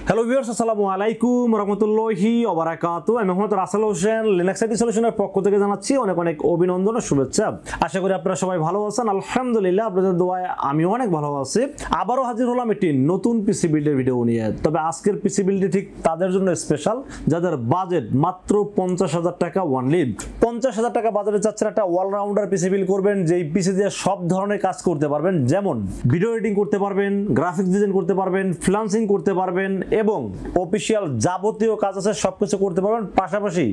Hello viewers, আসসালামু আলাইকুম রাহমাতুল্লাহি ওয়া বারাকাতুহু। আমি মোহাম্মদ রাসেল হোসেন, লিনাক্স আইটি সলিউশনের পক্ষ থেকে জানাচ্ছি অনেক অনেক অভিনন্দন ও শুভেচ্ছা। আশা করি আপনারা সবাই ভালো আছেন। আলহামদুলিল্লাহ, আপনাদের দোয়ায় আমিও অনেক ভালো আছি। আবারও হাজির হলাম একটি নতুন পিসি বিল্ডের ভিডিও নিয়ে। তবে আজকের পিসি বিল্ডটি ঠিক তাদের জন্য স্পেশাল যাদের বাজেট মাত্র 50,000 টাকা ওয়ানলি। 50,000 টাকা বাজারে চাচ্ছেন একটা অলরাউন্ডার পিসি বিল্ড করবেন, যেই পিসি দিয়ে সব ধরনের কাজ করতে পারবেন, যেমন ভিডিও এডিটিং করতে পারবেন, গ্রাফিক্স ডিজাইন করতে পারবেন, ফ্রিল্যান্সিং করতে পারবেন এবং অফিশিয়াল যাবতীয় কাজ আছে সবকিছু করতে পারবেন, পাশাপাশি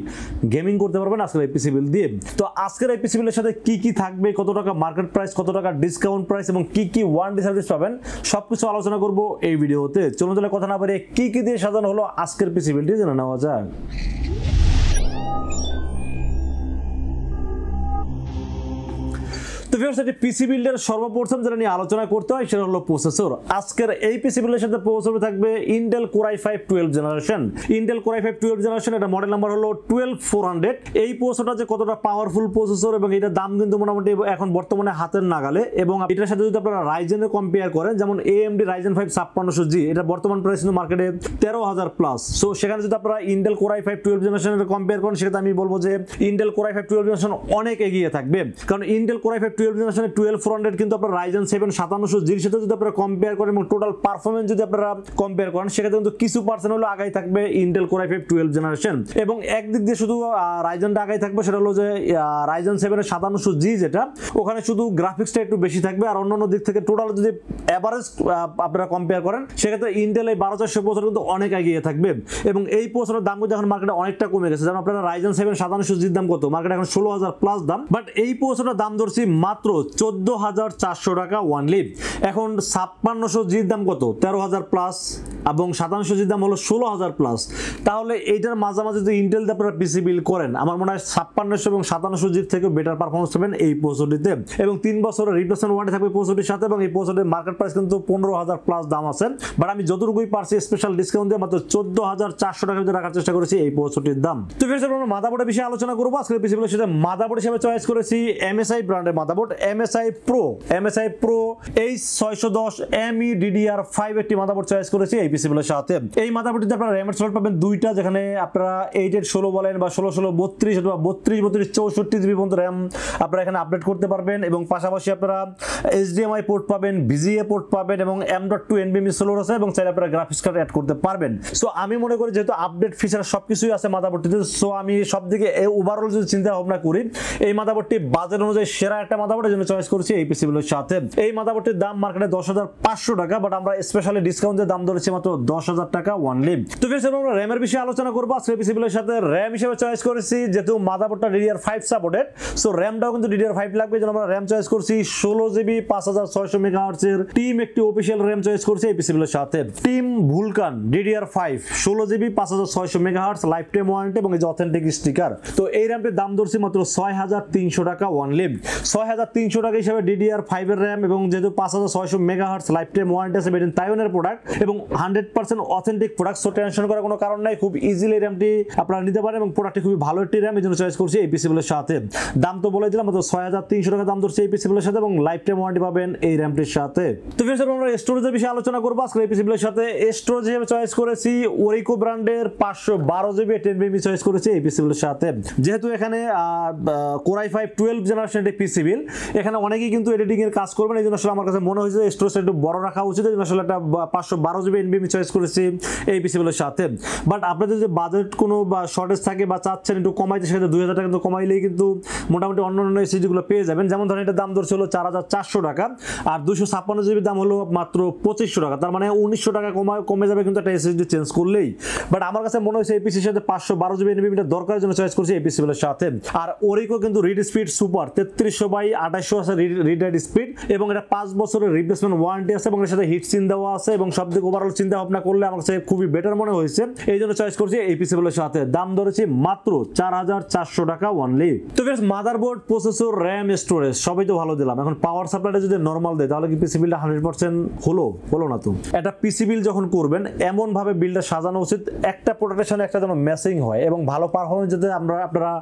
গেমিং করতে পারবেন আজকের এই পিসি বিল্ড দিয়ে। তো আজকের এই পিসি বিল্ডের সাথে কি কি থাকবে, কত টাকা মার্কেট প্রাইস, কত টাকা ডিসকাউন্ট প্রাইস এবং কি কি ওয়ারেন্টি সার্ভিস পাবেন, সবকিছু আলোচনা করব এই ভিডিওতে। চলুন তাহলে কথা না বাড়িয়ে কি কি দিয়ে সাজানো হলো আজকের পিসি বিল্ডটি জেনে নেওয়া যাক। তো ভিউয়ার্স, এই পিসি বিল্ডের সর্বপ্রথম যেটা নিয়ে আলোচনা করতে হয় সেটা হলো প্রসেসর। আজকের এই পিসি বিল্ডের সাথে প্রসেসর থাকবে Intel core i5 12 generation. Intel core i5 12 generation, এটা মডেল নাম্বার হলো 12400। এই প্রসেসরটা যে কতটা পাওয়ারফুল প্রসেসর এবং এটার দাম কিন্তু মোটামুটি এখন বর্তমানে হাতের নাগালে। এবং এটার সাথে যদি আপনারা রাইজেনের কম্পেয়ার করেন, যেমন AMD Ryzen 5 5600G, এটা বর্তমান প্রাইস কিন্তু মার্কেটে 13,000 প্লাস। সো সেখানে যদি আপনারা ইন্টেল কোর i5 12 জেনারেশনের কম্পেয়ার করেন, সেটা আমি বলবো যে ইন্টেল কোর i5 12 জেনারেশন অনেক এগিয়ে থাকবে। কারণ ইন্টেল কোর i5 12 জেনারেশনে 12400 কিন্তু আপনারা Ryzen 7 5700G এর সাথে যদি আপনারা কম্পেয়ার করেন এবং টোটাল পারফরম্যান্স যদি আপনারা কম্পেয়ার করেন, সেক্ষেত্রে কিন্তু কিছু পার্সেন্ট হলো আগাই থাকবে ইন্টেল কোর i5 12 জেনারেশন। এবং একদিক দিয়ে শুধু রাইজেনটা আগাই থাকবে, সেটা হলো যে Ryzen 7 5700G যেটা, ওখানে শুধু গ্রাফিক্সটা একটু বেশি থাকবে। আর অন্যান্য দিক থেকে টোটাল যদি এভারেজ আপনারা কম্পেয়ার করেন, সেক্ষেত্রে ইন্টেল এই 12400 প্রসেসর কিন্তু অনেক এগিয়ে থাকবে। এবং এই প্রসেসরের দাম কিন্তু এখন মার্কেটে অনেকটা কমে গেছে। যেমন আপনারা Ryzen 7 5700G এর দাম কত, মার্কেটে এখন 16,000 প্লাস দাম, বাট এই প্রসেসরের দাম ধরছি মাত্র 14,400 টাকা ওয়ানলি। এখন 5600G এর দাম কত, 13,000 প্লাস, এবং 5700G এর দাম হলো 16,000 প্লাস। তাহলে এইটার মাঝামাঝি যদি ইন্টেল দিয়ে আপনারা পিসি বিল্ড করেন, আমার মনে হয় 5600 এবং 5700G থেকে বেটার পারফরম্যান্স পাবেন এই প্রসেসরটিতে। এবং 3 বছরের রিপ্লেসমেন্ট ওয়ারেন্টি থাকবে প্রসেসরটির সাথে। এবং এই প্রসেসরের মার্কেট প্রাইস কিন্তু 15,000 প্লাস দাম আছে, বাট আমি যতটুকুই পারছি স্পেশাল ডিসকাউন্ট দিয়ে মাত্র 14,400 টাকা দিয়ে রাখার চেষ্টা করেছি এই প্রসেসরটির দাম। তো ফিরে আমরা মাদারবোর্ডের বিষয়ে আলোচনা করবো। আজকে পিসি বিল্ডের সাথে মাদারবোর্ড হিসেবে চয়েস করেছি MSI ব্র্যান্ডের motherboard, MSI Pro H610ME DDR5 একটি মাদারবোর্ড চয়েস করেছি এই পিসি বিল্ডের সাথে। এই মাদারবোর্ডটিতে আপনারা র্যামের স্লট পাবেন দুইটা, যেখানে আপনারা 8/16 বলেন বা 16/16 অথবা 32/32 64 GB পর্যন্ত র্যাম আপনারা এখানে আপডেট করতে পারবেন। এবং পাশাপাশি আপনারা HDMI পোর্ট পাবেন, VGA পোর্ট পাবেন এবং M.2 NVMe সোলার আছে, এবং চাইলে আপনারা গ্রাফিক্স কার্ড অ্যাড করতে পারবেন। সো আমি মনে করি যেহেতু আপডেট ফিচার সবকিছুই আছে মাদারবোর্ডটিতে, সো আমি সব দিকে ওভারঅল যদি চিন্তা ভাবনা করি, এই মাদারবোর্ডটি বাজেট অনুযায়ী সেরা একটা মাদারবোর্ডের জন্য চয়েস করেছি এই পিসি বিল্ডের সাথে। এই মাদারবোর্ডটির দাম মার্কেটে 10,500 টাকা, বাট আমরা স্পেশালি ডিসকাউন্টের দাম ধরেছি মাত্র 10,000 টাকা ওয়ানলি। তো ফির আমরা র্যামের বিষয়ে আলোচনা করবো। আজকে পিসি বিল্ডের সাথে র্যাম হিসেবে চয়েস করেছি, যেহেতু মাদারবোর্ডটা DDR5 সাপোর্টেড, সো র্যামটাও কিন্তু DDR5 লাগবে। যেন আমরা র্যাম চয়েস করছি 16GB 5600 মেগাহার্টজ এর টিম একটি অফিশিয়াল র্যাম চয়েস করছি এই পিসি বিল্ডের সাথে। Team VULCAN DDR5 16GB 5600 megahertz, life time warranty এবং এই যে অথেন্টিক স্টিকার। তো এই র্যামটির দাম ধরছি মাত্র 6,300 টাকা ওয়ানলি। 6,300 টাকা হিসেবে DDR5 এর র্যাম, এবং যেহেতু 5600 মেগাহার্টজ লাইফ টাইম ওয়ারেন্টি আছে, মেড ইন তাইওয়ানের প্রোডাক্ট এবং 100% অথেন্টিক প্রোডাক্ট, সো টেনশন করার কোনো কারণ নাই। খুব ইজিলি র্যামটি আপনারা নিতে পারেন এবং প্রোডাক্টটি খুবই ভালো একটি র্যাম, এই জন্য চয়েস করছি এই পিসি বিল্ডের সাথে। দাম তো বলে দিলাম, মাত্র 6,300 টাকা দাম ধরছে এই পিসি বিল্ডের সাথে, এবং লাইফ টাইম ওয়ারেন্টি পাবেন এই র্যামটির সাথে। তো ফির আমরা স্টোরেজের বিষয়ে আলোচনা করবো আজকে এই পিসি বিল্ডের সাথে। স্টোরেজ হিসেবে চয়েস করেছি Orico ব্র্যান্ডের 512GB 10MB চয়েস করেছি এই পিসি বিল্ডের সাথে। যেহেতু এখানে core i5 12 generation PC build, এখানে অনেকেই কিন্তু এডিটিং এর কাজ করবেন, এই জন্য আসলে আমার কাছে মনে হয়েছে স্টোরেজটা একটু বড় রাখা উচিত, এই জন্য আসলে একটা 512GB NVMe চয়েস করেছি এই পিসি বিল্ডের সাথে। বাট আপনাদের যদি বাজেট কোনো বা শর্টেজ থাকে বা চাচ্ছেন একটু কমাইতে, সেক্ষেত্রে 2,000 টাকা কিন্তু কমাইলেই কিন্তু মোটামুটি অন্য এসএসডিগুলো পেয়ে যাবেন। যেমন ধরেন এটার দাম ধরছে হলো 4,400 টাকা, আর 256GB দাম হলো মাত্র 2500 টাকা, তার মানে 1900 টাকা কমে যাবে কিন্তু একটা এসএসডি চেঞ্জ করলেই। বাট আমার কাছে মনে হয়েছে এই পিসির সাথে 512GB NVMe দরকারের জন্য চয়েস করছি এই পিসি বিল্ডের সাথে। আর Orico কিন্তু রিড স্পিড সুপার 3300/2800 আছে রিড রাইট স্পিড, এবং এটা 5 বছরের রিপ্লেসমেন্ট ওয়ারেন্টি আছে, এবং এর সাথে হিট সিন দেওয়া আছে, এবং সব দিকে ওভারঅল চিন্তা ভাবনা করলে আমার কাছে খুবই বেটার মনে হয়েছে, এই জন্য চয়েস করছি এই পিসি বিল্ডের সাথে। দাম ধরেছি মাত্র 4,400 টাকা ওয়ানলি। তো friends, motherboard, processor, RAM, storage সবই তো ভালো দিলাম। এখন পাওয়ার সাপ্লাইটা যদি নরমাল দেয়, তাহলে কি পিসি বিল্ডটা 100% হলো না। তো একটা পিসি বিল্ড যখন করবেন, এমন ভাবে বিল্ডটা সাজানো উচিত একটা প্রোডাক্টের সাথে একটা যেন ম্যাচিং হয়, এবং ভালো পারফরমেন্স যাতে আপনারা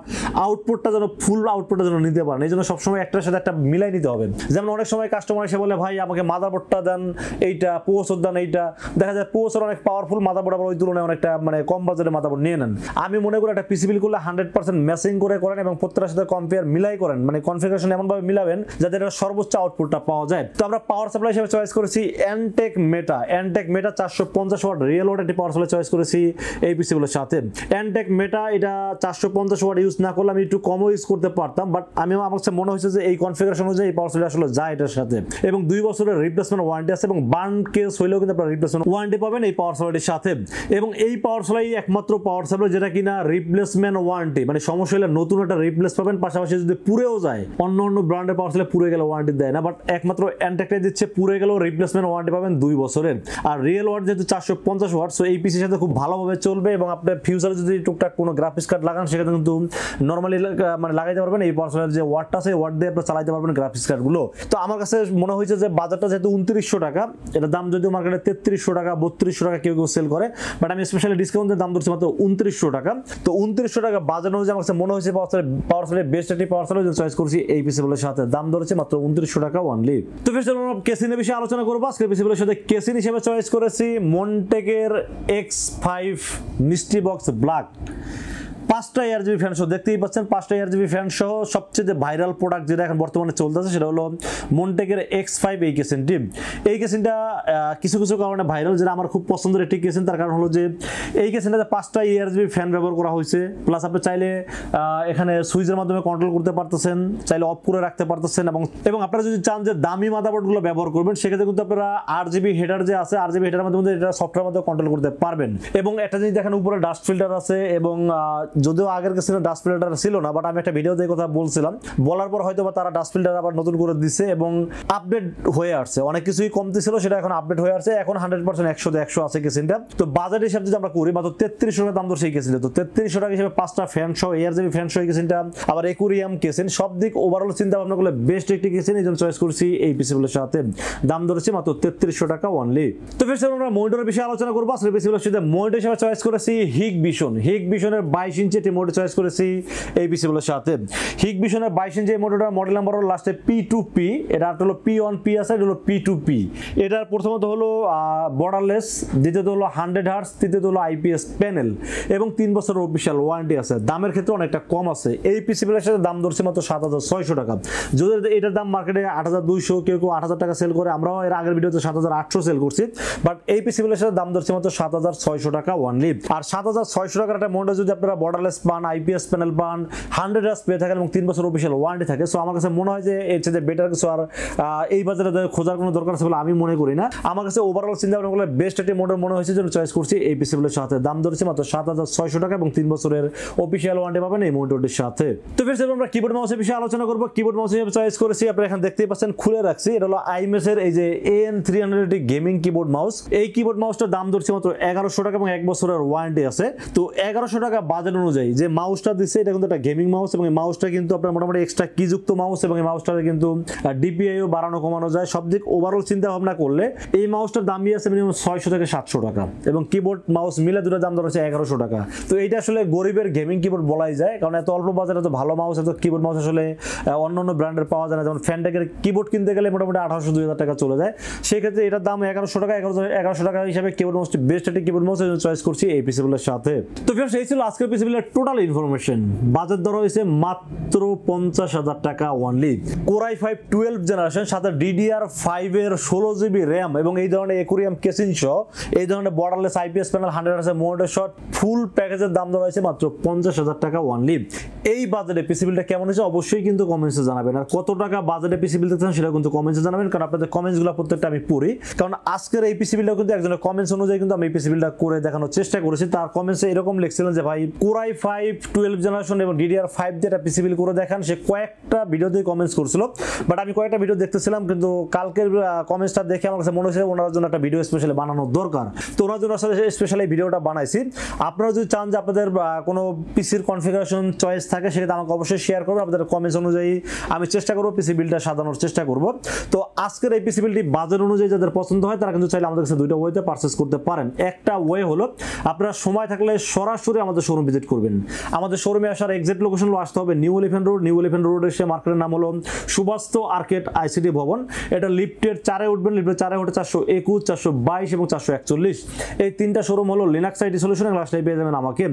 আউটপুটটা যেন ফুল আউটপুটটা যেন নিতে পারেন। এই জন্য সবসময় একটার সাথে একটা মিলাই নিতে হবে। যেমন অনেক সময় কাস্টমার এসে বলে ভাই আমাকে মাদারবোর্ডটা দেন, এইটা প্রসেসর দেন, এইটা দেখা যায় প্রসেসর অনেক পাওয়ারফুল, মাদারবোর্ড আবার ওই তুলনায় অনেকটা মানে কম বাজেটের মাদারবোর্ড নিয়ে নেন। আমি মনে করি একটা পিসি বিল্ড করলে 100% ম্যাচিং করে করেন এবং প্রত্যেকটার সাথে কম্পেয়ার মিলাই করেন, মানে কনফিগারেশন এমনভাবে মিলাবেন যাতে এটা সর্বোচ্চ আউটপুটটা পাওয়া যায়। তো আমরা পাওয়ার সাপ্লাই হিসেবে চয়েস করেছি Antec মেটা 450 ওয়াট রিয়েল ওয়াট একটি পাওয়ার সাপ্লাই চয়েস করেছি এই পিসিগুলোর সাথে। Antec মেটা এটা 450 ওয়াট ইউজ না করলে আমি একটু কমও ইউজ করতে পারতাম, বাট আমার কাছে মনে হয়েছে যে এই কনফিগারেশন অনুযায়ী এই পাওয়ার সাপ্লাই আসলে যায় এটার সাথে, এবং 2 বছরের রিপ্লেসমেন্ট ওয়ারেন্টি আছে এবং বার্ন কেস হইলেও কিন্তু আপনারা রিপ্লেসমেন্ট ওয়ারেন্টি পাবেন এই পাওয়ার সাপ্লাইটির সাথে। এবং এই পাওয়ার সাপ্লাই একমাত্র পাওয়ার সাপ্লাই যেটা কিনা রিপ্লেসমেন্ট ওয়ারেন্টি, মানে সমস্যা হলে নতুন একটা রিপ্লেস পাবেন, পাশাপাশি যদি পুড়েও যায় অন্য ব্র্যান্ডের পাওয়ার সাপ্লাই পুড়ে গেলে ওয়ারেন্টি দেয় না, বাট একমাত্র Antecটাই দিচ্ছে পুড়ে গেলেও রিপ্লেসমেন্ট ওয়ারেন্টি পাবেন 2 বছরের। আর রিয়েল ওয়াট যেহেতু 450 ওয়াট, সো এই পিসির সাথে খুব ভালোভাবে চলবে এবং আপনার ফিউচারে যদি টুকটাক কোনো গ্রাফিক্স কার্ড লাগান সেখানে কিন্তু নর্মালি মানে লাগাইতে পারবেন এই পাওয়ার সাপ্লাইয়ের যে ওয়াটটা আছে ওয়াট দিয়ে আপনারা চালাইতে পারবেন গ্রাফিক্স কার্ডগুলো। তো আমার কাছে মনে হয়েছে যে বাজারটা যেহেতু 2900 টাকা, এটার দাম যদিও মার্কেটে 3300 টাকা 3200 টাকা কেউ সেল করে, বাট আমি স্পেশালি ডিসকাউন্টের দাম ধরছি মাত্র 2900 টাকা। তো 2900 টাকা বাজার অনুযায়ী আমার কাছে মনে হয়েছে পাওয়ার সাপ্লাই বেস্ট একটি পাওয়ার সাপ্লাই চয়েস করছি এই পিসিগুলোর সাথে। দাম ধরেছে মাত্র 2900 টাকা অনলি। তো ফের আমরা কেসিনের বিষয়ে আলোচনা করবো। আজকে পিসিগুলোর সাথে কেসিন হিসেবে চয়েস করেছি মন্টেকের X5 MysteryBox ব্ল্যাক। 5টা ARGB ফ্যান সহ দেখতেই পাচ্ছেন, 5টা ARGB ফ্যান সহ সবচেয়ে ভাইরাল প্রোডাক্ট যেটা এখন বর্তমানে চলতেছে সেটা হলো মন্টেকের X5 এই কেসিনটি। এই কেসিনটা কিছু কারণে ভাইরাল, যেটা আমার খুব পছন্দের একটি কেসিন। তার কারণ হলো যে এই কেসিনটাতে 5টা ARGB ফ্যান ব্যবহার করা হয়েছে, প্লাস আপনি চাইলে এখানে সুইচের মাধ্যমে কন্ট্রোল করতে পারতেছেন, চাইলে অফ করে রাখতে পারতেছেন, এবং আপনারা যদি চান যে দামি মাদারবোর্ডগুলো ব্যবহার করবেন সেক্ষেত্রে কিন্তু আপনারা RGB হেডার যে আছে RGB হেডারের মাধ্যমে এটা সফটওয়্যার মাধ্যমে কন্ট্রোল করতে পারবেন। এবং একটা জিনিস দেখেন উপরে ডাস্ট ফিল্টার আছে, এবং যদিও আগের কেসিনে ডাস্ট ফিল্টার ছিল না, বাট আমি একটা ভিডিওতে এই কথা বলছিলাম, বলার পর হয়তো বা তারা ডাস্ট ফিল্টার আবার নতুন করে দিচ্ছে এবং আপডেট হয়ে আসছে। অনেক কিছুই কমতি ছিল, সেটা এখন আপডেট হয়ে আসছে, এখন 100% 100 আছে কেসিনটা। তো বাজেট হিসাবে যদি আমরা করি মাত্র 3300 টাকা দাম ধরছে এই কেসিনটা। তো 3300 টাকা হিসেবে 5টা ফ্যান সহ ARGB ফ্যান সহ এই কেসিনটা, আবার একুরিয়াম কেসিন, সব দিক ওভারঅল চিন্তা ভাবনা করলে বেস্ট একটি কেসিন, এই জন্য চয়েস করছি এই পিসিগুলোর সাথে। দাম ধরেছি মাত্র 3300 টাকা অনলি। তো ফের আমরা মনিটরের বিষয়ে আলোচনা করবো। আজকে পিসিগুলোর সাথে মনিটর হিসেবে চয়েস করেছি হিকভিশনের 22 ইঞ্চি একটি মনিটর চয়েস করেছি এই পিসিগুলোর সাথে। হিকভিশনের 22 ইঞ্চি মনিটরটা মডেল নাম্বার হলো লাস্টে P2P, এটা হলো P1P আছে, এটা হলো P2P। এটার প্রথমত হলো বর্ডারলেস, দ্বিতীয়ত হলো 100 হার্টজ, তৃতীয়ত হলো IPS প্যানেল, এবং 3 বছরের অফিশিয়াল ওয়ারেন্টি আছে। দামের ক্ষেত্রে অনেকটা কম আছে। এই পিসিগুলোর সাথে দাম ধরছে মাত্র 7600 টাকা। যদি এটার দাম মার্কেটে 8200, কেউ 8000 টাকা সেল করে, আমরাও এর আগের ভিডিওতে 7800 সেল করছি, বাট এই পিসিগুলোর সাথে দাম ধরছে মাত্র 7600 টাকা অনলি। আর 7600 টাকার একটা মনিটর যদি আপনারা বর্ডারলেস পান, IPS প্যানেল পান, 100 হার্টজ পেয়ে থাকেন এবং 3 বছর অফিশিয়াল ওয়ারেন্টি থাকে, সো আমার কাছে মনে হয় যে এর চেয়ে বেটার কিছু আর এই বাজারে খোঁজার কোনো দরকার আছে বলে আমি মনে করি না। আমার কাছে ওভারঅল চিন্তা ভাবনা করলে বেস্ট একটি মডেল মনে হয়েছে, জন্য চয়েস করছি এই পিসিগুলোর সাথে। দাম ধরেছে মাত্র 7600 টাকা এবং 3 বছরের অফিশিয়াল ওয়ারেন্টি পাবেন এই মনিটরটির সাথে। তো ফের আমরা কিবোর্ড মাউসের বিষয়ে আলোচনা করব। কিবোর্ড মাউস হিসেবে চয়েস করেছি, আপনারা এখানে দেখতেই পাচ্ছেন খুলে রাখছি, এটা হলো Imice এর এই যে AN300 গেমিং কিবোর্ড মাউস। এই কিবোর্ড মাউসটার দাম ধরছে মাত্র 1100 টাকা এবং 1 বছরের ওয়ারেন্টি আছে। তো 1100 টাকা বাজেট অনুযায়ী যে মাউসটা দিচ্ছে এটা কিন্তু একটা গেমিং মাউস, এবং এই মাউসটা কিন্তু আপনার মোটামুটি এক্সট্রা কিযুক্ত মাউস, এবং এই মাউসটাতে কিন্তু DPI-ও বাড়ানো কমানো যায়। সব দিক ওভারঅল চিন্তা ভাবনা করলে এই মাউসটার দামই আছে মিনিমাম 600 থেকে 700 টাকা, এবং কিবোর্ড মাউস মিলে দুটো দাম ধরেছে 1100 টাকা। তো এইটা আসলে গরিবের গেমিং কিবোর্ড বলাই যায়, কারণ এত অল্প বাজারে এত ভালো মাউস, এত কিবোর্ড মাউস আসলে অন্য ব্র্যান্ডের পাওয়া যায় না। যেমন ফ্যানটেকের কিবোর্ড কিনতে গেলে মোটামুটি 1800-2000 টাকা চলে যায়, সেক্ষেত্রে এটার দাম 1100 টাকা। 1100 টাকা হিসাবে কিবোর্ড মাউসটি বেস্ট একটি কিবোর্ড মাউস চয়েস করছি এই পিসিগুলোর সাথে। তো ফ্রেন্ডস, এই ছিল আজকের পিসিগুলোর টোটাল ইনফরমেশন। বাজার দর হয়েছে মাত্র 50,000 টাকা অনলি। Core i5 12 জেনারেশন, সাথে DDR5 এর 16 GB RAM এবং এই ধরনের একুরিয়াম কেসিন সহ এই ধরনের বর্ডারলেস IPS প্যানেল 100 হার্টজের মনিটর সহ ফুল প্যাকেজের দাম ধরা হয়েছে মাত্র 50,000 টাকা অনলি। এই বাজেটে পিসি বিলটা কেমন হয়েছে অবশ্যই কিন্তু কমেন্টসে জানাবেন, আর কত টাকা বাজেটে পিসি বিল দেখছেন সেটা কিন্তু কমেন্টসে জানাবেন, কারণ আপনাদের কমেন্টসগুলো প্রত্যেকটা আমি পড়ি। কারণ আজকের এই পিসি বিলটা কিন্তু একজনের কমেন্টস অনুযায়ী কিন্তু আমি এই পিসি বিলটা করে দেখানোর চেষ্টা করেছি। তার কমেন্টসে এরকম লিখছিলেন যে ভাই Core i5 12 জেনারেশন এবং DDR5 যেটা পিসি বিল করে দেখান। সে কয়েকটা ভিডিওতেই কমেন্টস করছিল, বাট আমি কয়েকটা ভিডিও দেখতেছিলাম, কিন্তু কালকের কমেন্টসটা দেখে আমার কাছে মনে হয়েছে ওনার জন্য একটা ভিডিও স্পেশালি বানানোর দরকার। তো ওনার জন্য আসলে স্পেশালি ভিডিওটা বানাইছি। আপনারা যদি চান যে আপনাদের কোনো পিসির কনফিগারেশন চয়েস থাকে সেটা আমাকে অবশ্যই শেয়ার করবেন। আপনাদের কমেন্টস অনুযায়ী আমি চেষ্টা করবো পিসি বিলটা সাজানোর চেষ্টা করব। তো আজকের এই পিসি বিলটি বাজার অনুযায়ী যাদের পছন্দ হয় তারা কিন্তু চাইলে আমাদের কাছে দুইটা ওয়েতে পারচেস করতে পারেন। একটা ওয়ে হলো আপনারা সময় থাকলে সরাসরি আমাদের শোরুম ভিজিট করবেন। করবেন। আমাদের শোরুমে আসার এক্সাক্ট লোকেশন হলো আসতে হবে new elephant road. New elephant road এসে মার্কেটের নাম হলো সুবাস্তু আর্কেড আইসিটি ভবন। এটা লিফটের 4-এ উঠবেন, লিফটের 4-এ ওঠে 421, 422 এবং 441। এই তিনটা শোরুম হলো লিনাক্স আইটি সলিউশন, লাস্টে পেয়ে যাবেন আমাকে।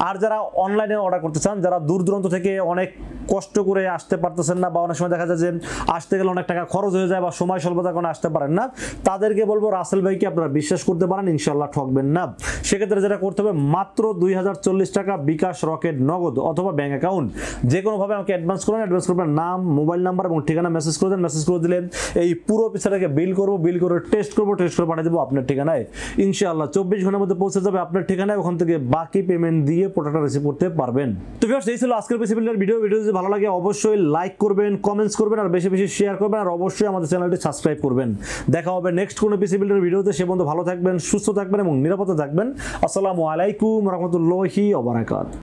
আর যারা অনলাইনে অর্ডার করতে চান, যারা দূর দূরান্ত থেকে অনেক কষ্ট করে আসতে পারতেছেন না, বা অনেক সময় দেখা যায় যে আসতে গেলে অনেক টাকা খরচ হয়ে যায় বা সময় স্বল্পতার কারণে আসতে পারেন না, তাদেরকে বলবো রাসেল ভাইকে আপনারা বিশ্বাস করতে পারেন, ইনশাল্লাহ ঠকবেন না। সেক্ষেত্রে যেটা করতে হবে, মাত্র 2040 টাকা বিকাশ, রকেট, নগদ অথবা ব্যাংক অ্যাকাউন্ট যে কোনোভাবে আমাকে অ্যাডভান্স করবেন। অ্যাডভান্স করবেন নাম, মোবাইল নাম্বার এবং ঠিকানা মেসেজ করে দেন। মেসেজ করে দিলে এই পুরো পিছাটাকে বিল করবো, বিল করে টেস্ট করবো, টেস্ট করে পাঠিয়ে দেবো আপনার ঠিকানায়। ইনশাআল্লাহ 24 ঘন্টার মধ্যে পৌঁছে যাবে আপনার ঠিকানায়। ওখান থেকে বাকি পেমেন্ট দিয়ে প্রোডাক্টটা রিসিভ করতে পারবেন। তো ভিউয়ার্স, এই ছিল আজকের পিসি বিল্ডার ভিডিও। ভিডিও যদি ভালো লাগে অবশ্যই লাইক করবেন, কমেন্টস করবেন, আর বেশি বেশি শেয়ার করবেন, আর অবশ্যই আমাদের চ্যানেলটি সাবস্ক্রাইব করবেন। দেখা হবে নেক্সট কোনো পিসি বিল্ডার ভিডিওতে। সে পর্যন্ত ভালো থাকবেন, সুস্থ থাকবেন এবং নিরাপদে থাকবেন। আসসালামু আলাইকুম ওয়া রাহমাতুল্লাহি ওয়া বারাকাতুহু।